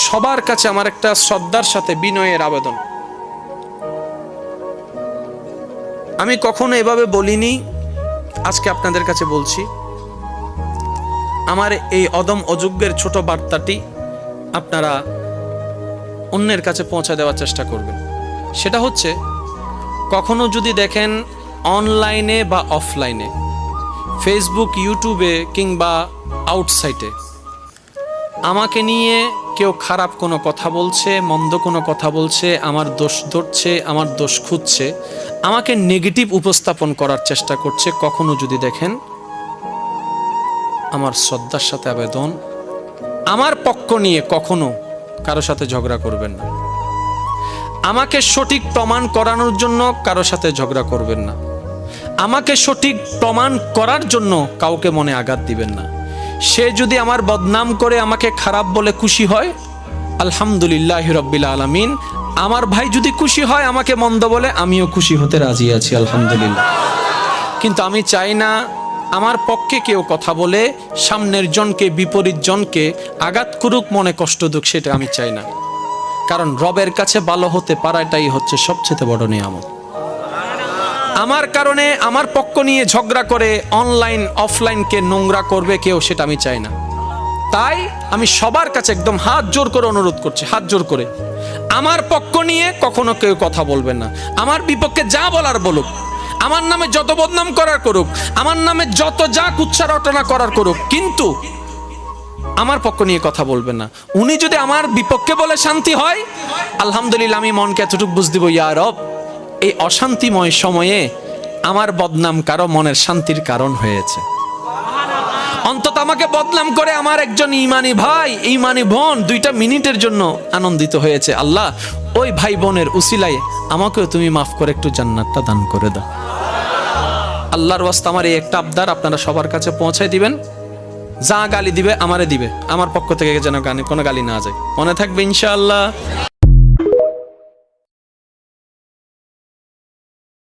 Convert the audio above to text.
সবার কাছে আমার একটা শ্রদ্ধার সাথে বিনয়ের আবেদন, আমি কখনো এভাবে বলিনি, আজকে আপনাদের কাছে বলছি। আমার এই অদম অযোগ্যের ছোট বার্তাটি আপনারা অন্যের কাছে পৌঁছে দেওয়ার চেষ্টা করবেন। সেটা হচ্ছে, কখনো যদি দেখেন অনলাইনে বা অফলাইনে, ফেসবুক, ইউটিউবে কিংবা আউটসাইডে আমাকে নিয়ে কেউ খারাপ কোনো কথা বলছে, মন্দ কোনো কথা বলছে, আমার দোষ ধরছে, আমার দোষ খুঁজছে, আমাকে নেগেটিভ উপস্থাপন করার চেষ্টা করছে, কখনো যদি দেখেন, আমার শ্রদ্ধার সাথে আবেদন, আমার পক্ষ নিয়ে কখনো কারো সাথে ঝগড়া করবেন না। আমাকে সঠিক প্রমাণ করানোর জন্য কারো সাথে ঝগড়া করবেন না। আমাকে সঠিক প্রমাণ করার জন্য কাউকে মনে আঘাত দিবেন না। সে যদি আমার বদনাম করে আমাকে খারাপ বলে খুশি হয়, আলহামদুলিল্লাহ রাব্বিল আলামিন। আমার ভাই যদি খুশি হয় আমাকে মন্দ বলে, আমিও খুশি হতে রাজি আছি, আলহামদুলিল্লাহ। কিন্তু আমি চাই না আমার পক্ষে কেউ কথা বলে সামনের জনকে, বিপরীত জনকে আঘাত করুক, মনে কষ্ট দুক, সেটা আমি চাই না। কারণ রবের কাছে ভালো হতে পারাটাই হচ্ছে সবচেয়ে বড় নিয়ামত। আমার কারণে আমার পক্ষ নিয়ে ঝগড়া করে অনলাইন অফলাইনকে নোংরা করবে কেউ, সেটা আমি চাই না। তাই আমি সবার কাছে একদম হাত জোর করে অনুরোধ করছি, হাত জোর করে, আমার পক্ষ নিয়ে কখনো কেউ কথা বলবেন না। আমার বিপক্ষে যা বলার বলুক, আমার নামে যত বদনাম করার করুক, আমার নামে যত যা কুচ্ছা রটনা করার করুক, কিন্তু আমার পক্ষ নিয়ে কথা বলবেন না। উনি যদি আমার বিপক্ষে বলে শান্তি হয়, আলহামদুলিল্লাহ, আমি মনকে এতটুকু বুঝ দিব, ইয়া রব, এই অশান্তিময় সময়ে আমার বদনাম কারো মনের শান্তির কারণ হয়েছে। অন্তত আমাকে বদনাম করে আমার একজন ইমানি ভাই, ইমানি বোন 2টা মিনিটের জন্য আনন্দিত হয়েছে। আল্লাহ, ওই ভাই বোনের উসিলায় আমাকেও তুমি মাফ করে একটু জান্নাতটা দান করে দাও। আল্লাহর ওয়াস্তে আমার এই একটা আবদার আপনারা সবার কাছে পৌঁছায় দিবেন। যা গালি দিবে আমারে দিবে, আমার পক্ষ থেকে যেন কোনো গালি না যায়। মনে থাকবে ইনশাআল্লাহ।